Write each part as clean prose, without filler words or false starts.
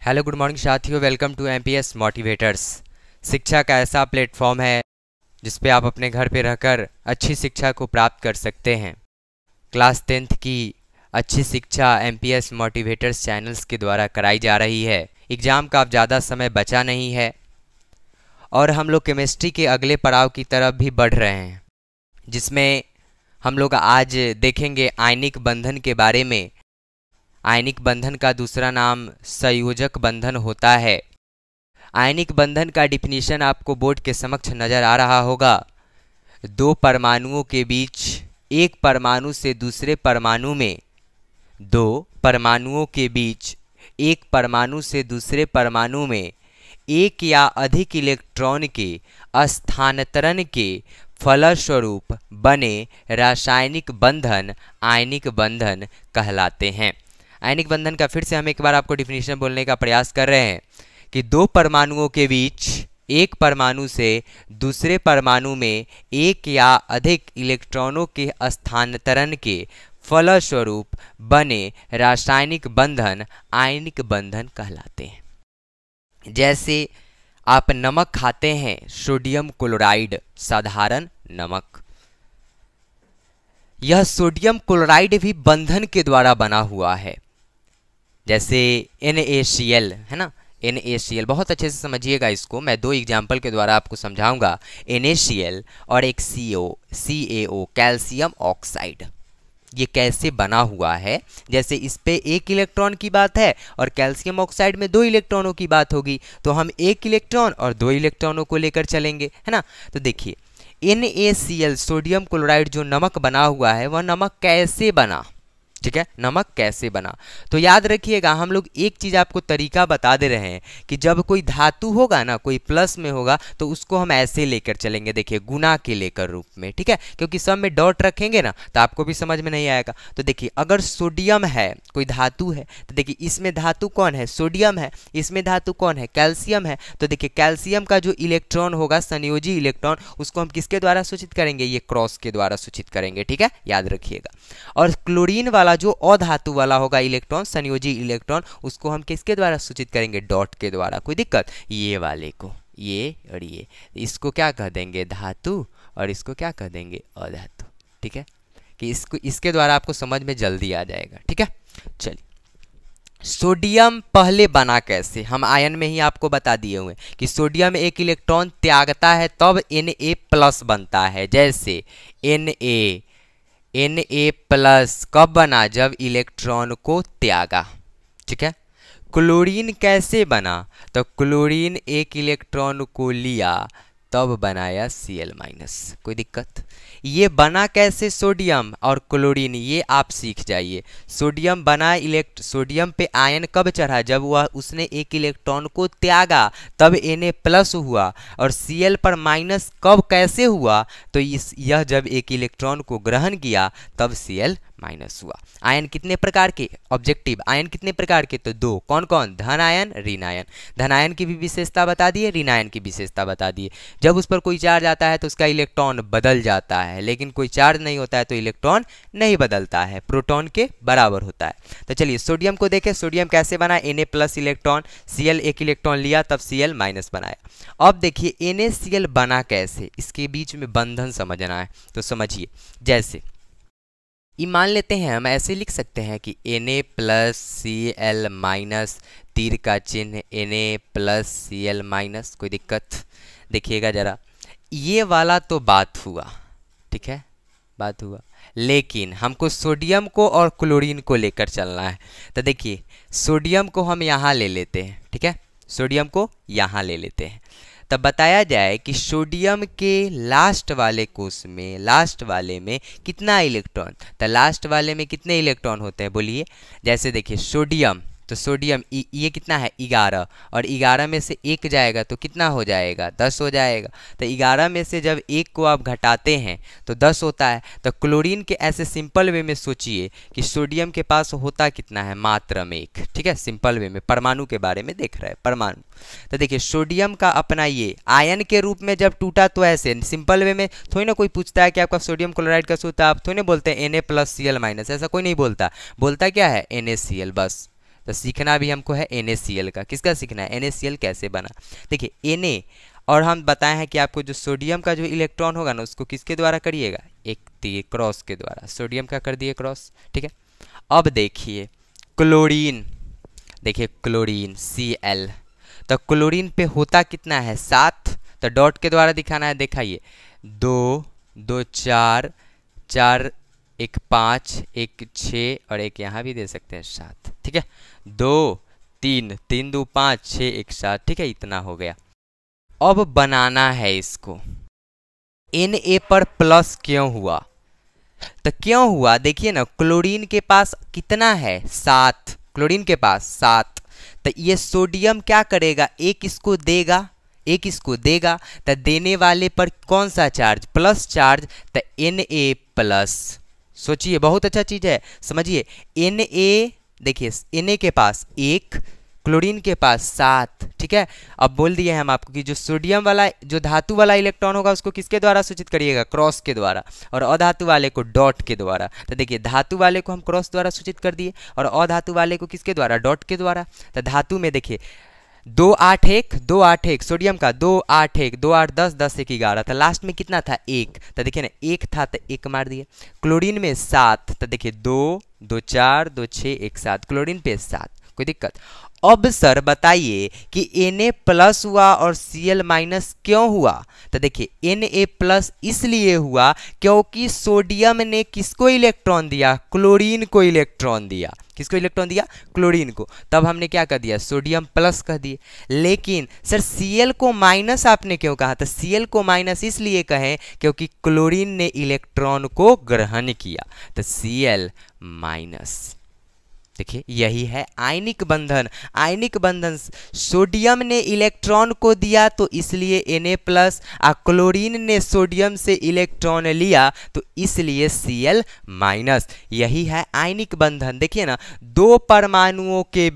Hello good morning साथियों, welcome to MPS motivators. शिक्षा का ऐसा प्लेटफॉर्म है जिस पे आप अपने घर पे रहकर अच्छी शिक्षा को प्राप्त कर सकते हैं। क्लास 10th की अच्छी शिक्षा एमपीएस मोटिवेटर्स चैनल्स के द्वारा कराई जा रही है। एग्ज़ाम का अब ज़्यादा समय बचा नहीं है और हम लोग केमिस्ट्री के अगले पड़ाव की तरफ भी बढ़ रहे हैं, जिसमें हम लोग आज देखेंगे आयनिक बंधन के बारे में। आयनिक बंधन का दूसरा नाम संयोजक बंधन होता है। आयनिक बंधन का डिफिनीशन आपको बोर्ड के समक्ष नज़र आ रहा होगा। दो परमाणुओं के बीच एक परमाणु से दूसरे परमाणु में दो परमाणुओं के बीच एक परमाणु से दूसरे परमाणु में एक या अधिक इलेक्ट्रॉन के स्थानांतरण के फलस्वरूप बने रासायनिक बंधन आयनिक बंधन कहलाते हैं। आयनिक बंधन का फिर से हम एक बार आपको डिफिनीशन बोलने का प्रयास कर रहे हैं कि दो परमाणुओं के बीच एक परमाणु से दूसरे परमाणु में एक या अधिक इलेक्ट्रॉनों के स्थानांतरण के फलस्वरूप बने रासायनिक बंधन आयनिक बंधन कहलाते हैं। जैसे आप नमक खाते हैं, सोडियम क्लोराइड, साधारण नमक। यह सोडियम क्लोराइड भी बंधन के द्वारा बना हुआ है। जैसे NaCl है ना, NaCl बहुत अच्छे से समझिएगा इसको, मैं दो एग्जाम्पल के द्वारा आपको समझाऊंगा। NaCl और एक CaO कैल्शियम ऑक्साइड, ये कैसे बना हुआ है। जैसे इस पे एक इलेक्ट्रॉन की बात है और कैल्शियम ऑक्साइड में दो इलेक्ट्रॉनों की बात होगी, तो हम एक इलेक्ट्रॉन और दो इलेक्ट्रॉनों को लेकर चलेंगे, है ना। तो देखिए NaCl सोडियम क्लोराइड जो नमक बना हुआ है, वह नमक कैसे बना, ठीक है, नमक कैसे बना। तो याद रखिएगा, हम लोग एक चीज़ आपको तरीका बता दे रहे हैं कि जब कोई धातु होगा ना, कोई प्लस में होगा, तो उसको हम ऐसे लेकर चलेंगे, देखिए गुना के लेकर रूप में, ठीक है, क्योंकि सब में डॉट रखेंगे ना तो आपको भी समझ में नहीं आएगा। तो देखिए अगर सोडियम है, कोई धातु है, तो देखिए इसमें धातु कौन है, सोडियम है, इसमें धातु कौन है, कैल्शियम है। तो देखिए कैल्शियम का जो इलेक्ट्रॉन होगा, संयोजी इलेक्ट्रॉन, उसको हम किसके द्वारा सूचित करेंगे, ये क्रॉस के द्वारा सूचित करेंगे, ठीक है, याद रखिएगा। और क्लोरीन वाला जो अधातु वाला होगा इलेक्ट्रॉन, संयोजी इलेक्ट्रॉन, उसको हम किसके द्वारा सूचित करेंगे, डॉट के द्वारा। कोई दिक्कत, ये वाले को, ये और ये, इसको क्या कह देंगे, धातु, और इसको क्या कह देंगे, अधातु, ठीक है, कि इसको इसके द्वारा आपको समझ में जल्दी आ जाएगा, ठीक है। चलिए सोडियम पहले बना कैसे, हम आयन में ही आपको बता दिए हुए कि सोडियम एक इलेक्ट्रॉन त्यागता है तब Na+ बनता है। जैसे Na+ कब बना, जब इलेक्ट्रॉन को त्यागा, ठीक है। क्लोरीन कैसे बना, तो क्लोरीन एक इलेक्ट्रॉन को लिया तब बनाया Cl-। कोई दिक्कत, ये बना कैसे सोडियम और क्लोरीन, ये आप सीख जाइए। सोडियम बना, सोडियम पे आयन कब चढ़ा, जब वह उसने एक इलेक्ट्रॉन को त्यागा तब Na+ हुआ। और Cl पर माइनस कब कैसे हुआ, तो यह जब एक इलेक्ट्रॉन को ग्रहण किया तब Cl- हुआ। आयन कितने प्रकार के, ऑब्जेक्टिव आयन कितने प्रकार के, तो दो, कौन कौन, धन आयन, ऋण आयन। धन आयन की भी विशेषता बता दिए, ऋण आयन की विशेषता बता दिए। जब उस पर कोई चार्ज आता है तो उसका इलेक्ट्रॉन बदल जाता है, लेकिन कोई चार्ज नहीं होता है तो इलेक्ट्रॉन नहीं बदलता है, प्रोटॉन के बराबर होता है। तो चलिए सोडियम को देखें, सोडियम कैसे बना, Na+ इलेक्ट्रॉन, Cl एक इलेक्ट्रॉन लिया तब Cl- बनाया। अब देखिए NaCl बना कैसे, इसके बीच में बंधन समझना है, तो समझिए। जैसे ये मान लेते हैं, हम ऐसे लिख सकते हैं कि Na+Cl-, तीर का चिन्ह Na+Cl-। कोई दिक्कत, देखिएगा जरा, ये वाला तो बात हुआ, ठीक है, बात हुआ, लेकिन हमको सोडियम को और क्लोरीन को लेकर चलना है। तो देखिए सोडियम को हम यहाँ ले लेते हैं, ठीक है, सोडियम को यहाँ ले लेते हैं। तब बताया जाए कि सोडियम के लास्ट वाले कोष में, लास्ट वाले में कितना इलेक्ट्रॉन, तो लास्ट वाले में कितने इलेक्ट्रॉन होते हैं, बोलिए। जैसे देखिए सोडियम, तो सोडियम ये कितना है, 11, और 11 में से एक जाएगा तो कितना हो जाएगा, 10 हो जाएगा। तो 11 में से जब एक को आप घटाते हैं तो 10 होता है। तो क्लोरीन के ऐसे सिंपल वे में सोचिए कि सोडियम के पास होता कितना है, मात्र में एक, ठीक है, सिंपल वे में, परमाणु के बारे में देख रहे हैं, परमाणु। तो देखिए सोडियम का अपना ये आयन के रूप में जब टूटा तो ऐसे सिंपल वे में थोड़ी ना कोई पूछता है कि आपका सोडियम क्लोराइड का सूत्र, आप थोड़ी ना बोलते हैं Na+Cl-, ऐसा कोई नहीं बोलता, बोलता क्या है NaCl बस। तो सीखना भी हमको है NaCl का। किसका सीखना है? NaCl कैसे बना। देखिए Na, और हम बताए हैं कि आपको जो सोडियम का जो इलेक्ट्रॉन होगा ना उसको किसके द्वारा करिएगा? एक दिए क्रॉस के द्वारा। सोडियम का कर दिए क्रॉस, ठीक है। अब देखिए क्लोरीन, देखिए क्लोरीन Cl, तो क्लोरीन पे होता कितना है? 7, तो डॉट के द्वारा दिखाना है। दिखाइए 2 2 4 4 1 5 1 6 और एक यहाँ भी दे सकते हैं 7, ठीक है। 2 3 3 2 5 6 1 7, ठीक है। इतना हो गया। अब बनाना है इसको। Na पर प्लस क्यों हुआ? तो क्यों हुआ देखिए ना, क्लोरीन के पास कितना है? 7, क्लोरीन के पास 7, तो ये सोडियम क्या करेगा? एक इसको देगा, एक इसको देगा, तो देने वाले पर कौन सा चार्ज? प्लस चार्ज, तो Na प्लस। सोचिए बहुत अच्छा चीज है, समझिए। Na देखिए Na के पास 1, क्लोरीन के पास 7, ठीक है। अब बोल दिए हम आपको कि जो सोडियम वाला, जो धातु वाला इलेक्ट्रॉन होगा उसको किसके द्वारा सूचित करिएगा? क्रॉस के द्वारा, और अधातु वाले को डॉट के द्वारा। तो देखिए धातु वाले को हम क्रॉस द्वारा सूचित कर दिए और अधातु वाले को किसके द्वारा? डॉट के द्वारा। तो धातु में देखिए 2 8 1 2 8 1, सोडियम का 2 8 1 2 8 10 10 1 11 था। लास्ट में कितना था? 1, तो देखिए ना 1 था तो 1 मार दिए। क्लोरीन में 7, तो देखिए 2 2 4 2 6 1 7, क्लोरीन पे 7, कोई दिक्कत? अब सर बताइए कि Na प्लस हुआ और Cl माइनस क्यों हुआ? तो देखिए Na प्लस इसलिए हुआ क्योंकि सोडियम ने किसको इलेक्ट्रॉन दिया? क्लोरीन को इलेक्ट्रॉन दिया। किसको इलेक्ट्रॉन दिया? क्लोरीन को। तब हमने क्या कर दिया? सोडियम प्लस कह दिए। लेकिन सर Cl को माइनस आपने क्यों कहा? तो Cl को माइनस इसलिए कहें क्योंकि क्लोरीन ने इलेक्ट्रॉन को ग्रहण किया, तो Cl माइनस। देखिए यही है आयनिक बंधन। आयनिक बंधन, सोडियम ने इलेक्ट्रॉन को दिया तो इसलिए Na प्लस, और क्लोरीन ने सोडियम से इलेक्ट्रॉन लिया तो इसलिए Cl माइनस। यही है आयनिक बंधन। देखिए ना, दो परमाणुओं के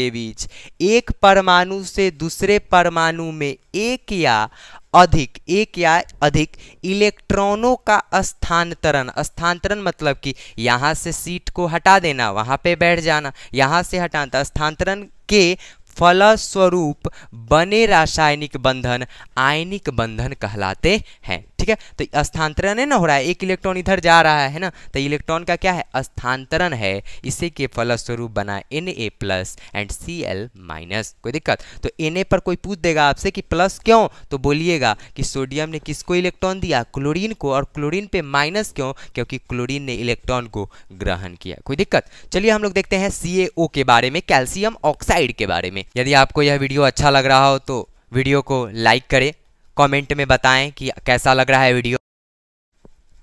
बीच एक परमाणु से दूसरे परमाणु में एक या अधिक इलेक्ट्रॉनों का स्थानांतरण मतलब कि यहाँ से सीट को हटा देना, वहाँ पे बैठ जाना, यहाँ से हटाना, स्थानांतरण के फलस्वरूप बने रासायनिक बंधन आयनिक बंधन कहलाते हैं, ठीक है। तो स्थानांतरण है ना हो रहा है, एक इलेक्ट्रॉन इधर जा रहा है ना, तो इलेक्ट्रॉन का क्या है? स्थानांतरण है। इसी के फलस्वरूप बना Na plus and Cl minus. कोई दिक्कत? तो Na पर कोई पूछ देगा आपसे कि प्लस क्यों, तो बोलिएगा कि सोडियम ने किसको इलेक्ट्रॉन दिया? क्लोरीन को। और क्लोरीन पे माइनस क्यों? क्योंकि क्लोरीन ने इलेक्ट्रॉन को ग्रहण किया। कोई दिक्कत? चलिए हम लोग देखते हैं CaO के बारे में, कैल्शियम ऑक्साइड के बारे में। यदि आपको यह वीडियो अच्छा लग रहा हो तो वीडियो को लाइक करें, कमेंट में बताएं कि कैसा लग रहा है वीडियो।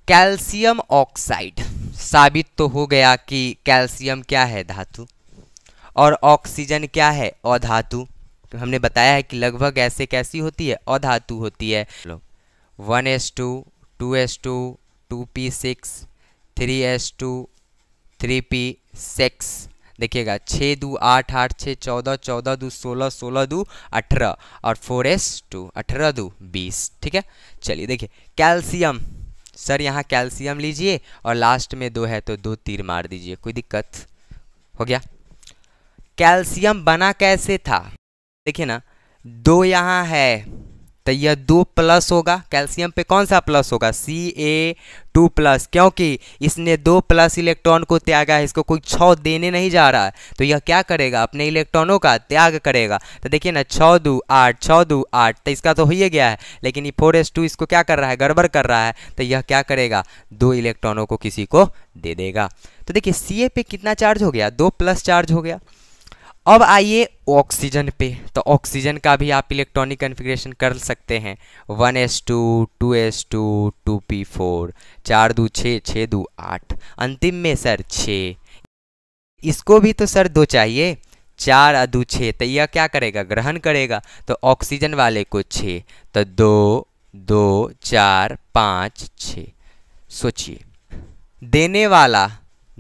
कैल्शियम ऑक्साइड, साबित तो हो गया कि कैल्शियम क्या है? धातु, और ऑक्सीजन क्या है? अधातु। तो हमने बताया है कि लगभग ऐसे कैसी होती है? अधातु होती है। 1s2 2s2 2p6 3s2 3p6, देखिएगा 6 2 8 8 6 14 14 2 16 16 2 18 और 4s2 18 2 20, ठीक है। चलिए देखिए कैल्शियम, सर यहाँ कैल्शियम लीजिए और लास्ट में 2 है तो 2 तीर मार दीजिए, कोई दिक्कत? हो गया। कैल्शियम बना कैसे था? देखिए ना, 2 यहाँ है तो यह 2 प्लस होगा। कैल्शियम पे कौन सा प्लस होगा? Ca2 प्लस, क्योंकि इसने 2 प्लस इलेक्ट्रॉन को त्यागा है, इसको कोई 6 देने नहीं जा रहा है, तो यह क्या करेगा? अपने इलेक्ट्रॉनों का त्याग करेगा। तो देखिए ना 6 2 8 6 2 8, तो इसका तो हो ही गया है, लेकिन ये 4s2 इसको क्या कर रहा है? गड़बड़ कर रहा है, तो यह क्या करेगा? 2 इलेक्ट्रॉनों को किसी को दे देगा। तो देखिए Ca पे कितना चार्ज हो गया? 2 प्लस चार्ज हो गया। अब आइए ऑक्सीजन पे, तो ऑक्सीजन का भी आप इलेक्ट्रॉनिक कन्फिग्रेशन कर सकते हैं। 1s2 2s2 2p4, 4 2 6 6 2 8, अंतिम में सर 6, इसको भी तो सर 2 चाहिए, 4 2 6, तो यह क्या करेगा? ग्रहण करेगा। तो ऑक्सीजन वाले को 6, तो 2 2 4 5 6। सोचिए, देने वाला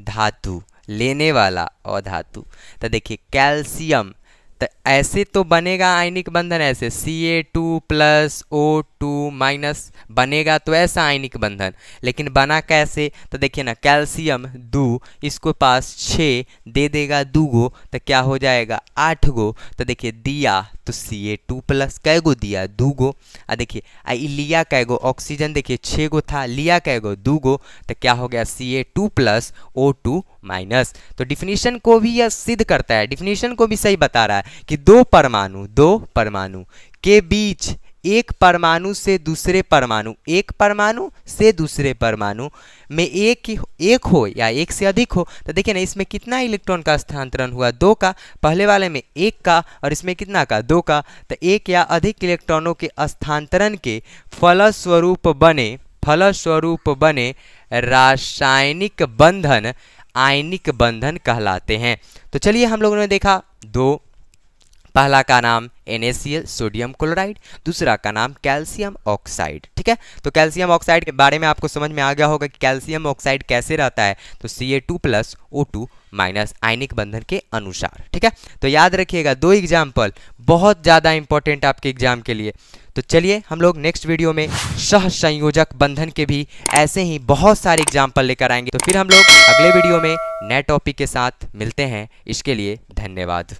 धातु, लेने वाला अधातु। तो देखिए कैल्शियम, तो ऐसे तो बनेगा आयनिक बंधन, ऐसे Ca2 प्लस O2 माइनस बनेगा तो ऐसा आयनिक बंधन। लेकिन बना कैसे, तो देखिए ना, कैल्शियम 2, इसको पास 6 दे देगा 2 गो, तो क्या हो जाएगा 8 गो। तो देखिए दिया तो Ca2 प्लस कै गो दिया 2 गो। देखिए लिया कै गो, ऑक्सीजन देखिए 6 गो था, लिया कै गो 2 गो, तो क्या हो गया Ca2 प्लस O2 माइनस। तो डिफिनीशन को भी यह सिद्ध करता है, डिफिनीशन को भी सही बता रहा है कि दो परमाणु के बीच एक परमाणु से दूसरे परमाणु, एक परमाणु से दूसरे परमाणु में एक हो या एक से अधिक हो। तो देखिए ना, इसमें कितना इलेक्ट्रॉन का स्थानांतरण हुआ, 2 का, पहले वाले में 1 का, और इसमें कितना का 2 का। तो एक या अधिक इलेक्ट्रॉनों के स्थानांतरण के फलस्वरूप बने रासायनिक बंधन आयनिक बंधन कहलाते हैं। तो चलिए हम लोगों ने देखा दो, पहला का नाम NaCl सोडियम क्लोराइड, दूसरा का नाम कैल्शियम ऑक्साइड। ठीक है, तो कैल्शियम ऑक्साइड के बारे में आपको समझ में आ गया होगा कि कैल्शियम ऑक्साइड कैसे रहता है, तो Ca2 प्लस O2 माइनस आयनिक बंधन के अनुसार। ठीक है, तो याद रखिएगा, दो एग्जाम्पल बहुत ज़्यादा इंपॉर्टेंट आपके एग्जाम के लिए। तो चलिए हम लोग नेक्स्ट वीडियो में सहसंयोजक बंधन के भी ऐसे ही बहुत सारे एग्जाम्पल लेकर आएंगे। तो फिर हम लोग अगले वीडियो में नए टॉपिक के साथ मिलते हैं। इसके लिए धन्यवाद।